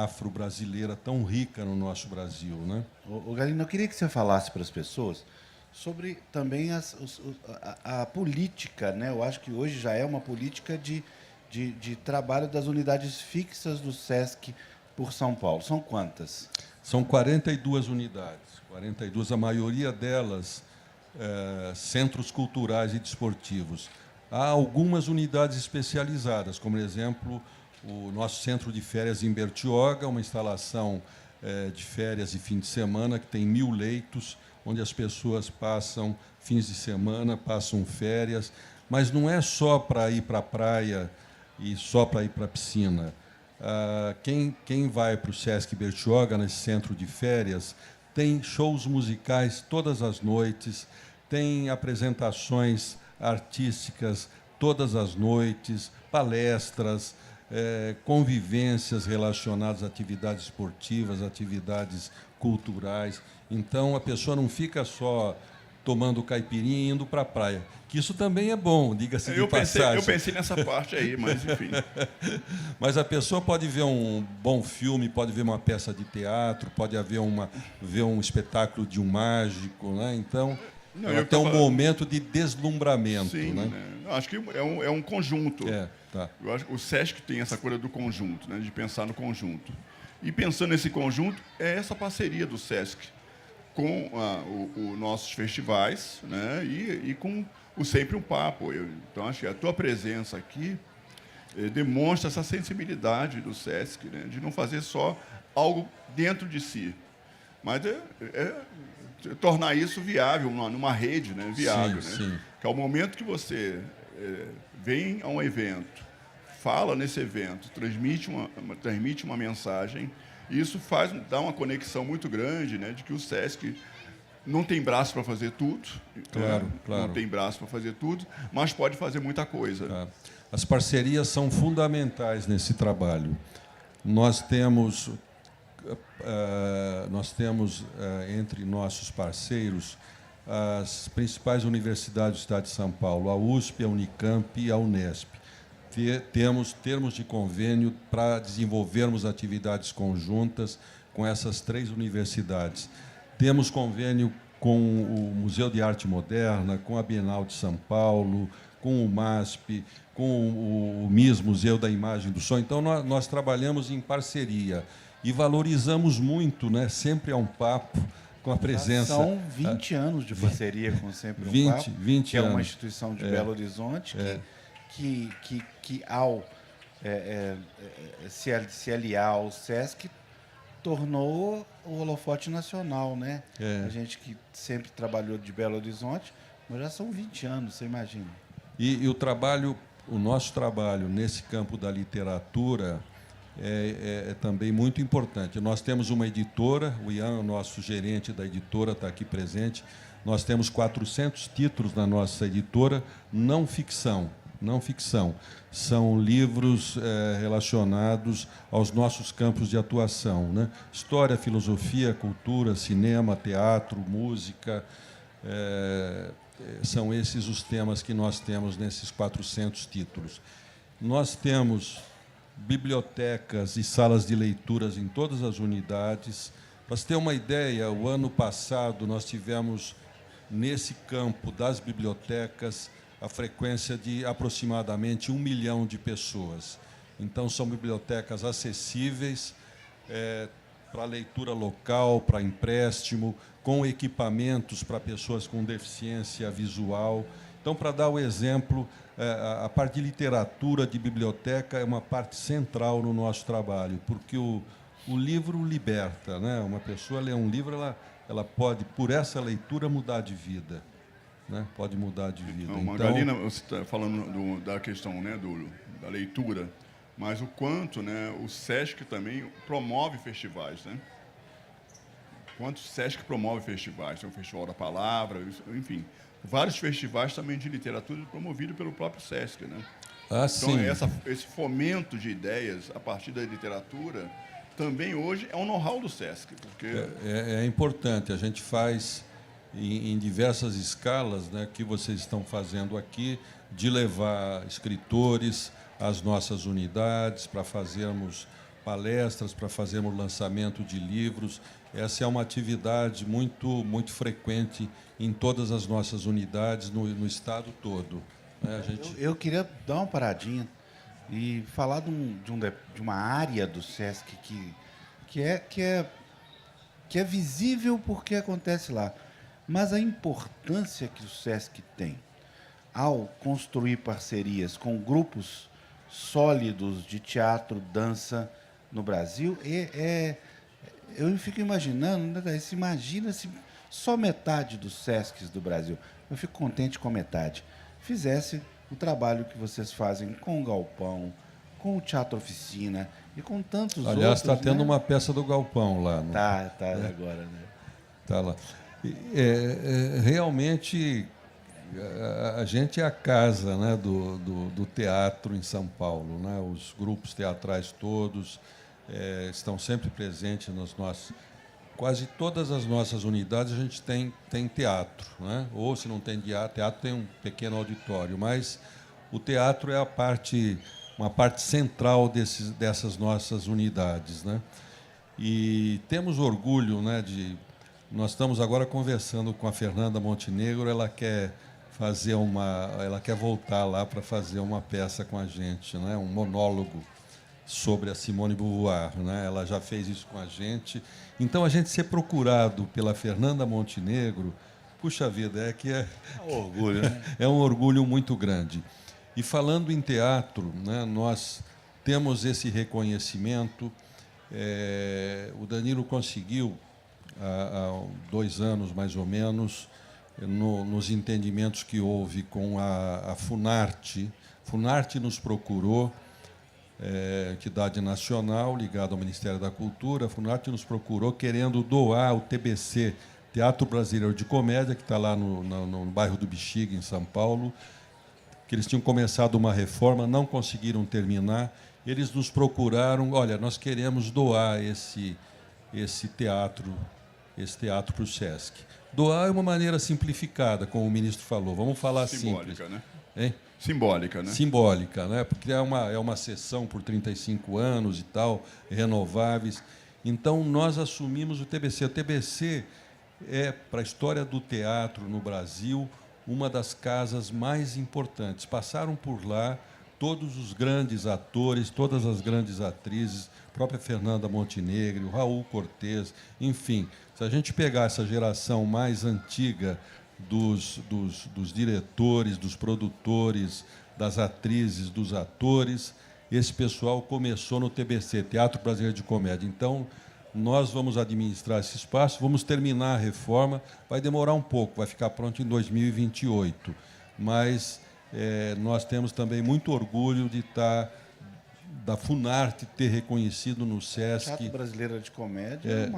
afro-brasileira tão rica no nosso Brasil, né? Galino, eu queria que você falasse para as pessoas sobre também a política, né? Eu acho que hoje já é uma política de trabalho das unidades fixas do SESC por São Paulo. São quantas? São 42 unidades, 42, a maioria delas centros culturais e desportivos. Há algumas unidades especializadas, como, por exemplo, o nosso centro de férias em Bertioga, uma instalação de férias e fim de semana, que tem 1000 leitos, onde as pessoas passam fins de semana, passam férias, mas não é só para ir para a praia e só para ir para a piscina. Quem vai para o Sesc Bertioga, nesse centro de férias, tem shows musicais todas as noites, tem apresentações artísticas todas as noites, palestras, convivências relacionadas a atividades esportivas, atividades culturais. Então, a pessoa não fica só tomando caipirinha e indo para a praia, que isso também é bom, diga-se de passagem. Eu pensei nessa parte aí, mas enfim. Mas a pessoa pode ver um bom filme, pode ver uma peça de teatro, pode ver um espetáculo de um mágico, né? Então, até um momento de deslumbramento. Sim, né? Acho que é um conjunto. Tá. Eu acho que o SESC tem essa coisa do conjunto, né, de pensar no conjunto. E pensando nesse conjunto, é essa parceria do SESC com os nossos festivais, né, e com o Sempre um Papo. Então, acho que a tua presença aqui demonstra essa sensibilidade do SESC, né, de não fazer só algo dentro de si, mas tornar isso viável, numa rede, né, viável. Sim, né? Que é o momento que você vem a um evento, fala nesse evento, transmite uma mensagem, e isso dá uma conexão muito grande, né, de que o SESC não tem braço para fazer tudo, claro. Não tem braço para fazer tudo, mas pode fazer muita coisa. Tá. As parcerias são fundamentais nesse trabalho. Nós temos entre nossos parceiros as principais universidades do Estado de São Paulo, a USP, a Unicamp e a Unesp. Temos termos de convênio para desenvolvermos atividades conjuntas com essas 3 universidades. Temos convênio com o Museu de Arte Moderna, com a Bienal de São Paulo, com o MASP, com o MIS, Museu da Imagem e do Som. Então, nós trabalhamos em parceria e valorizamos muito, né? Sempre é um papo, com a presença... São 20 anos de parceria com Sempre um Papo, 20 que é uma anos. instituição de Belo Horizonte que ao se aliar ao SESC, tornou o holofote nacional, né? A gente que sempre trabalhou de Belo Horizonte, mas já são 20 anos, você imagina. E o nosso trabalho nesse campo da literatura é também muito importante. Nós temos uma editora, o Ian, o nosso gerente da editora, está aqui presente. Nós temos 400 títulos na nossa editora, não ficção. São livros relacionados aos nossos campos de atuação, né? História, filosofia, cultura, cinema, teatro, música. São esses os temas que nós temos nesses 400 títulos. Nós temos bibliotecas e salas de leituras em todas as unidades. Para você ter uma ideia, o ano passado nós tivemos, nesse campo das bibliotecas, a frequência de aproximadamente 1 milhão de pessoas. Então, são bibliotecas acessíveis, para leitura local, para empréstimo, com equipamentos para pessoas com deficiência visual. Então, para dar o exemplo, a parte de literatura, de biblioteca, é uma parte central no nosso trabalho, porque o livro liberta, né? Uma pessoa lê um livro, ela pode, por essa leitura, mudar de vida. Né? Pode mudar de vida. Então, Magalina, você está falando da questão, né, da leitura, mas o quanto, né, o SESC também promove festivais, né? Quanto o SESC promove festivais? Tem o Festival da Palavra, enfim, vários festivais também de literatura promovidos pelo próprio SESC, né? Ah, então, sim. esse fomento de ideias a partir da literatura também hoje é um know-how do SESC, porque É importante. A gente faz em diversas escalas, né, que vocês estão fazendo aqui, de levar escritores às nossas unidades para fazermos palestras, para fazermos lançamento de livros. Essa é uma atividade muito frequente em todas as nossas unidades no estado todo. Né? Eu queria dar uma paradinha e falar de uma área do SESC que é visível porque acontece lá, mas a importância que o SESC tem ao construir parcerias com grupos sólidos de teatro, dança no Brasil, eu fico imaginando, né, imagina se só metade dos SESCs do Brasil, eu fico contente com a metade, fizesse o trabalho que vocês fazem com o Galpão, com o Teatro Oficina e com tantos outros. Aliás, está tendo, né? uma peça do Galpão lá. Tá agora, né? Tá lá. Realmente, a gente é a casa, né, do teatro em São Paulo. Né? Os grupos teatrais todos estão sempre presentes nas nossas... Quase todas as nossas unidades a gente tem teatro. Né? Ou, se não tem teatro, tem um pequeno auditório. Mas o teatro é uma parte central dessas nossas unidades. Né? E temos orgulho, né, nós estamos agora conversando com a Fernanda Montenegro, ela quer voltar lá para fazer uma peça com a gente, né? Um monólogo sobre a Simone de Beauvoir, né? Ela já fez isso com a gente. Então, a gente ser procurado pela Fernanda Montenegro, puxa vida, é um orgulho, né? É um orgulho muito grande. E falando em teatro, né, nós temos esse reconhecimento. O Danilo conseguiu, há 2 anos, mais ou menos, nos entendimentos que houve com a Funarte. Funarte nos procurou, entidade nacional ligada ao Ministério da Cultura. A Funarte nos procurou querendo doar o TBC, Teatro Brasileiro de Comédia, que está lá no bairro do Bexiga, em São Paulo, que eles tinham começado uma reforma, não conseguiram terminar. Eles nos procuraram, olha, nós queremos doar esse teatro para o SESC. Doar é uma maneira simplificada, como o ministro falou. Vamos falar simbólica, simples. Né? Hein? Simbólica, né? Simbólica, né? Porque é uma sessão por 35 anos e tal, renováveis. Então, nós assumimos o TBC. O TBC é, para a história do teatro no Brasil, uma das casas mais importantes. Passaram por lá todos os grandes atores, todas as grandes atrizes, a própria Fernanda Montenegro, Raul Cortez, enfim. Se a gente pegar essa geração mais antiga dos diretores, dos produtores, das atrizes, dos atores, esse pessoal começou no TBC, Teatro Brasileiro de Comédia. Então, nós vamos administrar esse espaço, vamos terminar a reforma, vai demorar um pouco, vai ficar pronto em 2028, mas nós temos também muito orgulho da Funarte ter reconhecido no SESC... Teatro Brasileiro de Comédia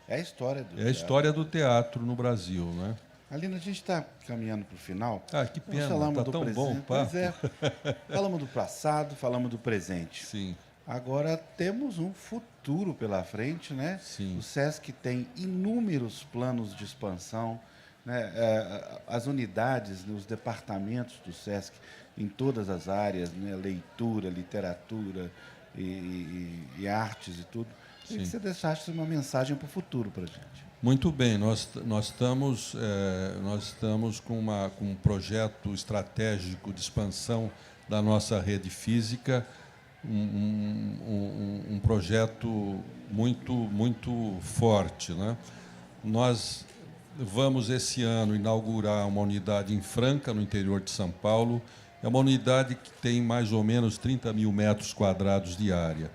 é a história do teatro. É a história do teatro no Brasil, né? Alina, a gente está caminhando para o final. Que pena, está tão bom o papo. Falamos do passado, falamos do presente. Sim. Agora temos um futuro pela frente, né? Sim. O SESC tem inúmeros planos de expansão, né? As unidades, os departamentos do SESC em todas as áreas, né? Leitura, literatura e artes e tudo. Queria que você deixasse uma mensagem para o futuro para a gente. Muito bem, nós estamos com um projeto estratégico de expansão da nossa rede física. um projeto muito forte, né? Nós vamos, esse ano, inaugurar uma unidade em Franca, no interior de São Paulo. É uma unidade que tem mais ou menos 30 mil metros quadrados de área.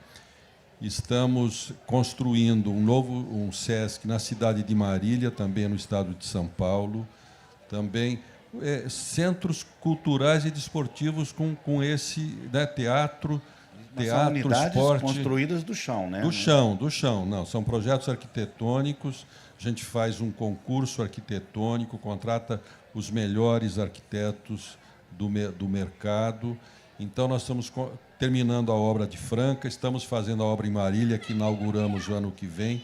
Estamos construindo um SESC na cidade de Marília, também no estado de São Paulo. Também centros culturais e desportivos com esse, né, teatro, são unidades esporte, construídas do chão, né? Do chão. Não, são projetos arquitetônicos. A gente faz um concurso arquitetônico, contrata os melhores arquitetos do mercado. Então, nós estamos terminando a obra de Franca, estamos fazendo a obra em Marília, que inauguramos o ano que vem.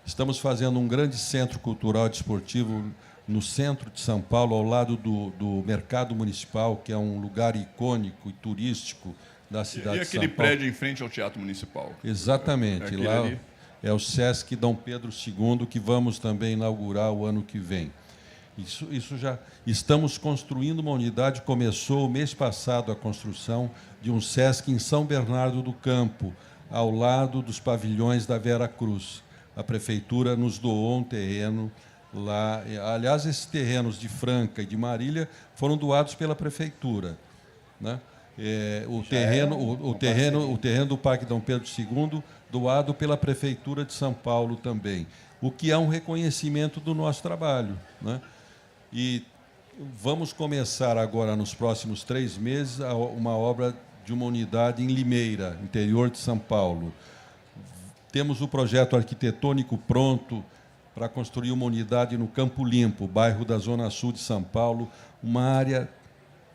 Estamos fazendo um grande centro cultural e desportivo no centro de São Paulo, ao lado do Mercado Municipal, que é um lugar icônico e turístico da cidade de São Paulo. E aquele prédio em frente ao Teatro Municipal. Exatamente. Lá ali. É o SESC Dom Pedro II, que vamos também inaugurar o ano que vem. Isso já estamos construindo uma unidade. Começou o mês passado a construção de um SESC em São Bernardo do Campo, ao lado dos pavilhões da Vera Cruz. A prefeitura nos doou um terreno lá. Aliás, esses terrenos de Franca e de Marília foram doados pela prefeitura, né? O terreno do Parque Dom Pedro II, doado pela Prefeitura de São Paulo também, o que é um reconhecimento do nosso trabalho, né? E vamos começar agora, nos próximos 3 meses, uma obra de uma unidade em Limeira, interior de São Paulo. Temos o projeto arquitetônico pronto para construir uma unidade no Campo Limpo, bairro da Zona Sul de São Paulo, uma área,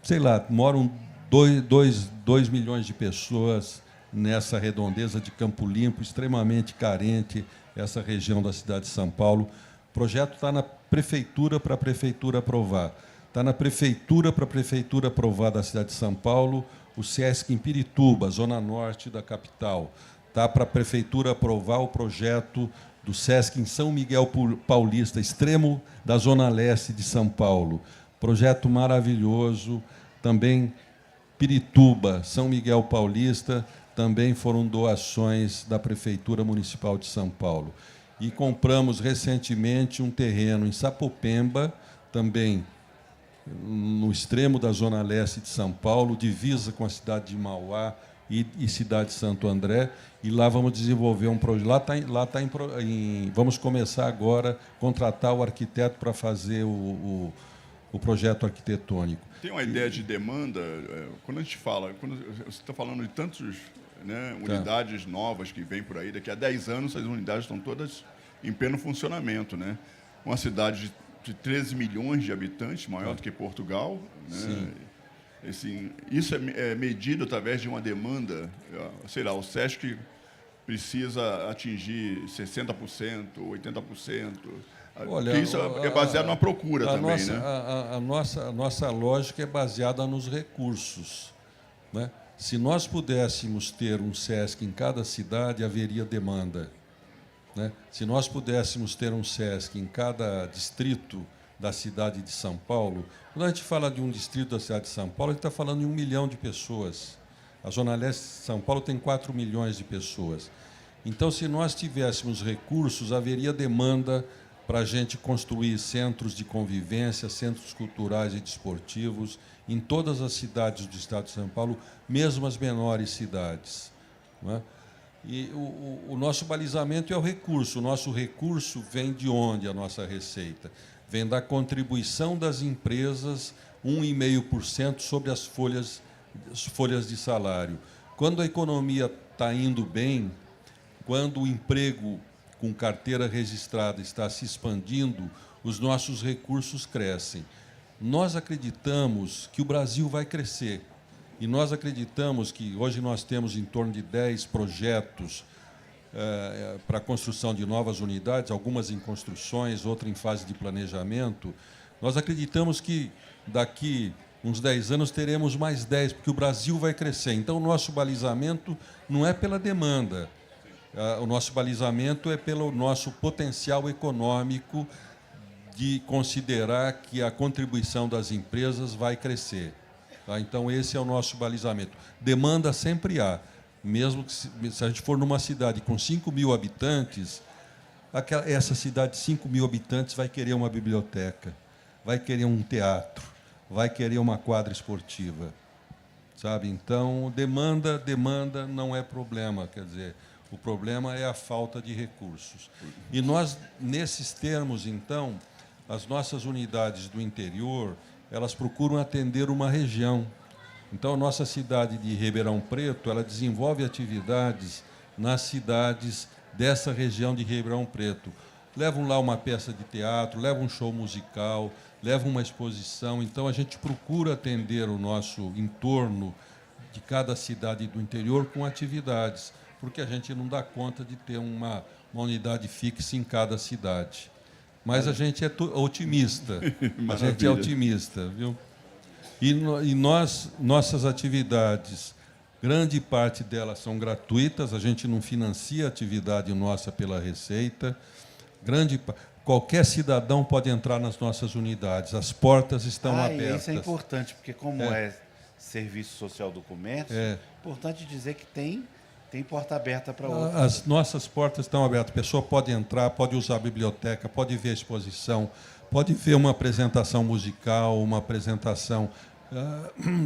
sei lá, moram 2 milhões de pessoas nessa redondeza de Campo Limpo, extremamente carente essa região da cidade de São Paulo. O projeto está na prefeitura para a prefeitura aprovar. Está na prefeitura para a prefeitura aprovar da cidade de São Paulo o SESC em Pirituba, zona norte da capital. Está para a prefeitura aprovar o projeto do SESC em São Miguel Paulista, extremo da zona leste de São Paulo. Projeto maravilhoso. Também Pirituba, São Miguel Paulista, também foram doações da Prefeitura Municipal de São Paulo. E compramos recentemente um terreno em Sapopemba, também no extremo da zona leste de São Paulo, divisa com a cidade de Mauá e cidade de Santo André, e lá vamos desenvolver um projeto. Vamos começar agora a contratar o arquiteto para fazer o projeto arquitetônico. Tem uma ideia de demanda, quando a gente fala, quando você está falando de tantos, né, unidades novas que vêm por aí, daqui a 10 anos as unidades estão todas em pleno funcionamento, né? Uma cidade de 13 milhões de habitantes, maior do que Portugal, né? Assim, isso é medido através de uma demanda, sei lá, o SESC precisa atingir 60%, 80%. Olha, isso é baseado na procura também, né? A nossa lógica é baseada nos recursos, né? Se nós pudéssemos ter um SESC em cada cidade, haveria demanda, né? Se nós pudéssemos ter um SESC em cada distrito da cidade de São Paulo, quando a gente fala de um distrito da cidade de São Paulo, a gente está falando de 1 milhão de pessoas. A Zona Leste de São Paulo tem 4 milhões de pessoas. Então, se nós tivéssemos recursos, haveria demanda para a gente construir centros de convivência, centros culturais e desportivos em todas as cidades do estado de São Paulo, mesmo as menores cidades, não é? E o nosso balizamento é o recurso. O nosso recurso vem de onde a nossa receita? Vem da contribuição das empresas, 1,5% sobre as folhas de salário. Quando a economia está indo bem, quando o emprego com carteira registrada está se expandindo, os nossos recursos crescem. Nós acreditamos que o Brasil vai crescer. E nós acreditamos que hoje nós temos em torno de 10 projetos para a construção de novas unidades, algumas em construções, outras em fase de planejamento. Nós acreditamos que daqui uns 10 anos teremos mais 10, porque o Brasil vai crescer. Então, o nosso balizamento não é pela demanda, o nosso balizamento é pelo nosso potencial econômico de considerar que a contribuição das empresas vai crescer. Tá? Então, esse é o nosso balizamento. Demanda sempre há. Mesmo que se a gente for numa cidade com 5.000 habitantes, essa cidade de 5.000 habitantes vai querer uma biblioteca, vai querer um teatro, vai querer uma quadra esportiva, sabe? Então, demanda não é problema, quer dizer, o problema é a falta de recursos. E nós, nesses termos, então, as nossas unidades do interior, elas procuram atender uma região. Então, a nossa cidade de Ribeirão Preto, ela desenvolve atividades nas cidades dessa região de Ribeirão Preto. Levam lá uma peça de teatro, levam um show musical, levam uma exposição. Então, a gente procura atender o nosso entorno de cada cidade do interior com atividades, porque a gente não dá conta de ter uma unidade fixa em cada cidade. Mas a gente é otimista. A gente é otimista, viu? E nossas atividades, grande parte delas são gratuitas, a gente não financia a atividade nossa pela Receita. Qualquer cidadão pode entrar nas nossas unidades, as portas estão abertas. Isso é importante, porque como é Serviço Social do Comércio, é importante dizer que tem porta aberta para outros. As nossas portas estão abertas, a pessoa pode entrar, pode usar a biblioteca, pode ver a exposição, pode ver uma apresentação musical, uma apresentação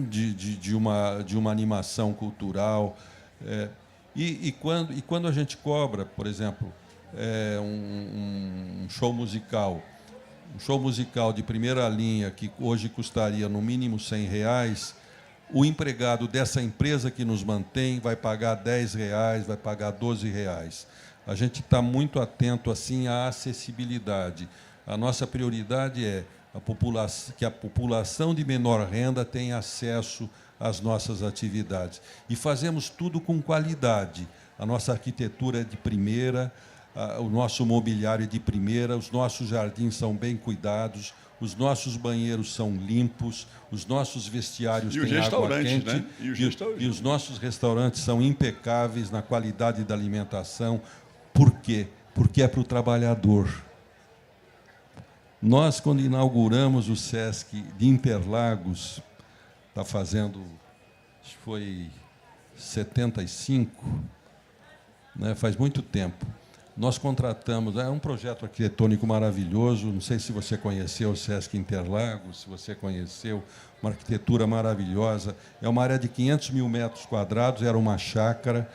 de uma animação cultural. E quando a gente cobra, por exemplo, um show musical de primeira linha, que hoje custaria no mínimo R$100, o empregado dessa empresa que nos mantém vai pagar R$10, vai pagar R$12. A gente está muito atento assim à acessibilidade. A nossa prioridade é que a população de menor renda tenha acesso às nossas atividades. E fazemos tudo com qualidade. A nossa arquitetura é de primeira, o nosso mobiliário é de primeira, os nossos jardins são bem cuidados, os nossos banheiros são limpos, os nossos vestiários têm água quente, né? E os nossos restaurantes são impecáveis na qualidade da alimentação. Por quê? Porque é para o trabalhador. Nós, quando inauguramos o SESC de Interlagos, está fazendo, acho que foi 75, né? Faz muito tempo. Nós contratamos, é um projeto arquitetônico maravilhoso, não sei se você conheceu o SESC Interlagos, se você conheceu, uma arquitetura maravilhosa, é uma área de 500 mil metros quadrados, era uma chácara,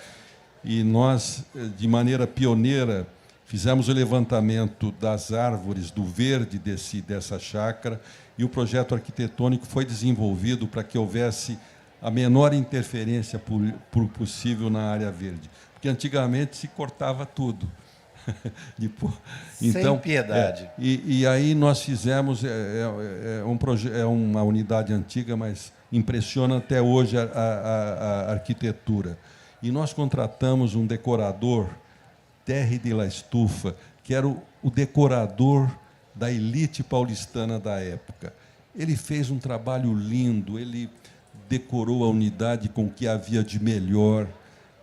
e nós, de maneira pioneira, fizemos o levantamento das árvores, do verde dessa chácara, e o projeto arquitetônico foi desenvolvido para que houvesse a menor interferência possível na área verde, porque antigamente se cortava tudo. Então, sem piedade. E aí nós fizemos, uma unidade antiga, mas impressiona até hoje a arquitetura. E nós contratamos um decorador, Terry de la Estufa, que era o decorador da elite paulistana da época. Ele fez um trabalho lindo, ele decorou a unidade com o que havia de melhor,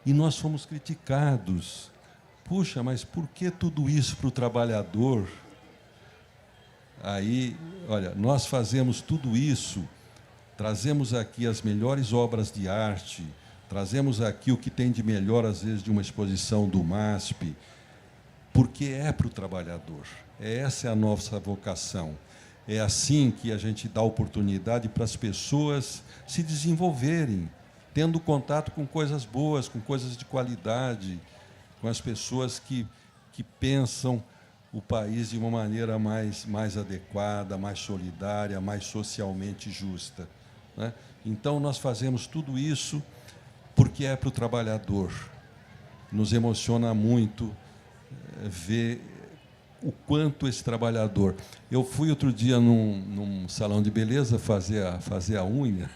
e nós fomos criticados. Puxa, mas por que tudo isso para o trabalhador? Aí, olha, nós fazemos tudo isso, trazemos aqui as melhores obras de arte, trazemos aqui o que tem de melhor, às vezes, de uma exposição do MASP, porque é para o trabalhador. Essa é a nossa vocação. É assim que a gente dá oportunidade para as pessoas se desenvolverem, tendo contato com coisas boas, com coisas de qualidade, com as pessoas que pensam o país de uma maneira mais adequada, mais solidária, mais socialmente justa, né? Então, nós fazemos tudo isso porque é para o trabalhador. Nos emociona muito ver o quanto esse trabalhador... Eu fui outro dia num salão de beleza fazer a unha,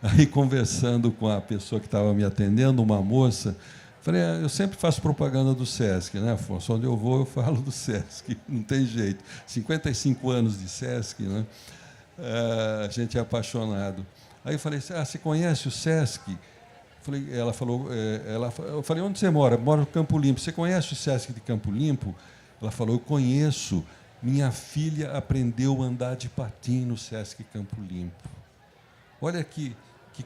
aí conversando com a pessoa que estava me atendendo, uma moça, falei, eu sempre faço propaganda do SESC, né, Afonso? Onde eu vou, eu falo do SESC, não tem jeito. 55 anos de SESC, né? A gente é apaixonado. Aí eu falei, você conhece o SESC? Ela falou, eu falei, onde você mora? Moro no Campo Limpo. Você conhece o SESC de Campo Limpo? Ela falou, eu conheço. Minha filha aprendeu a andar de patins no SESC Campo Limpo. Olha que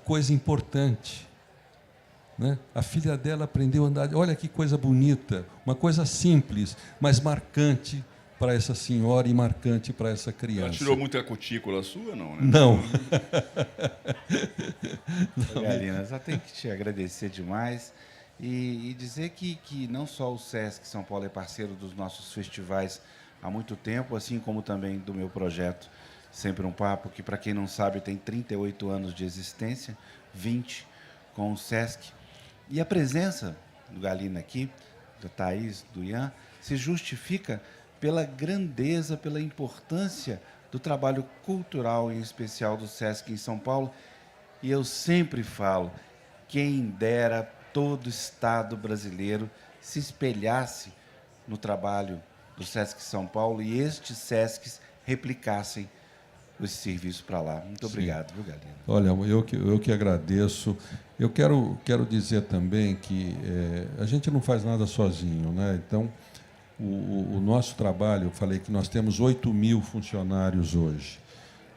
coisa importante. né? A filha dela aprendeu a andar. Olha que coisa bonita, uma coisa simples, mas marcante para essa senhora e marcante para essa criança. Ela tirou muita cutícula sua, não, né? Não. Galina, só tenho que te agradecer demais e dizer que não só o Sesc São Paulo é parceiro dos nossos festivais há muito tempo, assim como também do meu projeto Sempre um Papo, que, para quem não sabe, tem 38 anos de existência, 20 com o Sesc. E a presença do Galina aqui, da Thaís, do Ian, se justifica pela grandeza, pela importância do trabalho cultural, em especial do Sesc em São Paulo. E eu sempre falo, quem dera todo o Estado brasileiro se espelhasse no trabalho do Sesc São Paulo e estes Sescs replicassem esse serviço para lá. Muito obrigado, viu, Galina? Olha, eu que agradeço. Eu quero dizer também que a gente não faz nada sozinho, né? Então, o nosso trabalho, eu falei que nós temos 8.000 funcionários hoje.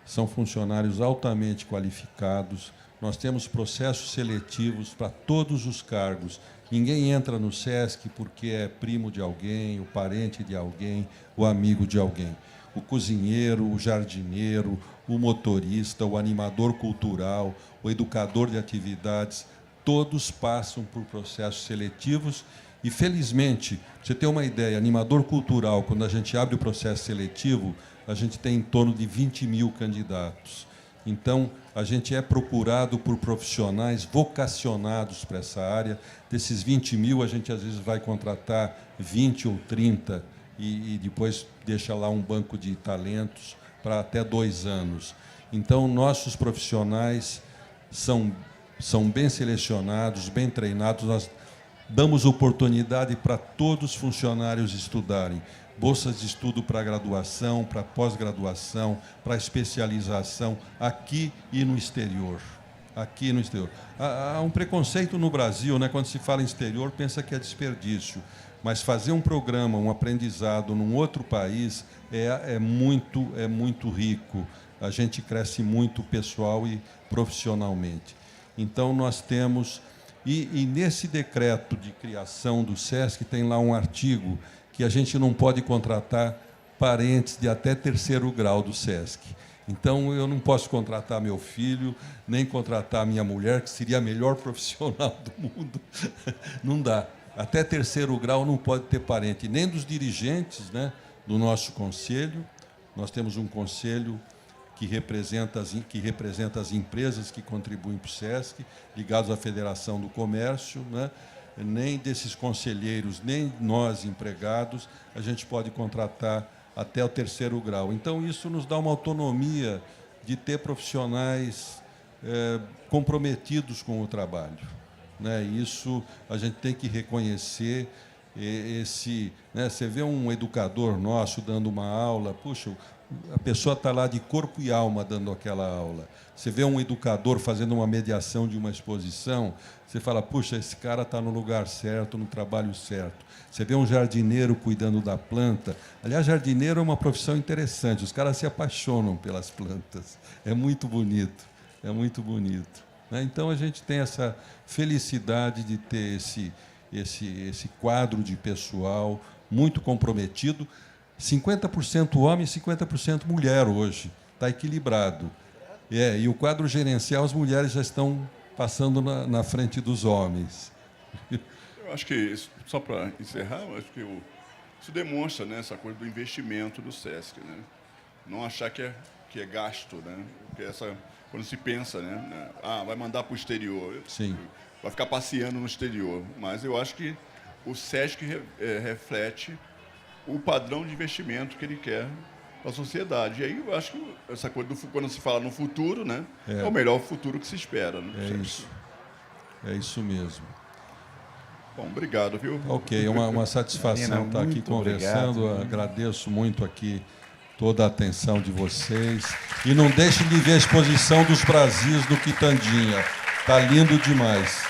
São funcionários altamente qualificados. Nós temos processos seletivos para todos os cargos. Ninguém entra no Sesc porque é primo de alguém, o parente de alguém, o amigo de alguém. O cozinheiro, o jardineiro, o motorista, o animador cultural, o educador de atividades, todos passam por processos seletivos e, felizmente, pra você ter uma ideia, animador cultural, quando a gente abre o processo seletivo, a gente tem em torno de 20.000 candidatos. Então, a gente é procurado por profissionais vocacionados para essa área. Desses 20.000, a gente, às vezes, vai contratar 20 ou 30 e depois deixa lá um banco de talentos para até 2 anos. Então, nossos profissionais são bem selecionados, bem treinados. Nós damos oportunidade para todos os funcionários estudarem. Bolsas de estudo para graduação, para pós-graduação, para especialização, aqui e no exterior. Aqui no exterior. Há um preconceito no Brasil, né? Quando se fala em exterior, pensa que é desperdício. Mas fazer um programa, um aprendizado num outro país é muito rico. A gente cresce muito pessoal e profissionalmente. Então, nós temos... E nesse decreto de criação do Sesc tem lá um artigo que a gente não pode contratar parentes de até 3º grau do Sesc. Então, eu não posso contratar meu filho, nem contratar minha mulher, que seria a melhor profissional do mundo. Não dá. Até 3º grau não pode ter parente, nem dos dirigentes, né, do nosso conselho. Nós temos um conselho que representa as empresas que contribuem para o Sesc, ligados à Federação do Comércio, né? Nem desses conselheiros, nem nós, empregados, a gente pode contratar até o 3º grau. Então, isso nos dá uma autonomia de ter profissionais comprometidos com o trabalho, né? Isso a gente tem que reconhecer. Né? Você vê um educador nosso dando uma aula, puxa, a pessoa está lá de corpo e alma dando aquela aula. Você vê um educador fazendo uma mediação de uma exposição, você fala, puxa, esse cara está no lugar certo, no trabalho certo. Você vê um jardineiro cuidando da planta. Aliás, jardineiro é uma profissão interessante, os caras se apaixonam pelas plantas. É muito bonito, é muito bonito. Né? Então, a gente tem essa felicidade de ter esse quadro de pessoal muito comprometido, 50% homem e 50% mulher hoje. Está equilibrado. E o quadro gerencial, as mulheres já estão passando na frente dos homens. Eu acho que, só para encerrar, eu acho que isso demonstra, né, essa coisa do investimento do Sesc. Né? Não achar que é gasto, né? Porque quando se pensa, né, vai mandar para o exterior, sim, vai ficar passeando no exterior. Mas eu acho que o Sesc reflete o padrão de investimento que ele quer para a sociedade. E aí eu acho que essa coisa, quando se fala no futuro, né, é o melhor futuro que se espera. Né? É isso mesmo. Bom, obrigado, viu? Ok, uma satisfação estar aqui conversando. Obrigado. Agradeço muito aqui toda a atenção de vocês. E não deixem de ver a exposição dos Brasis do Quitandinha. Está lindo demais.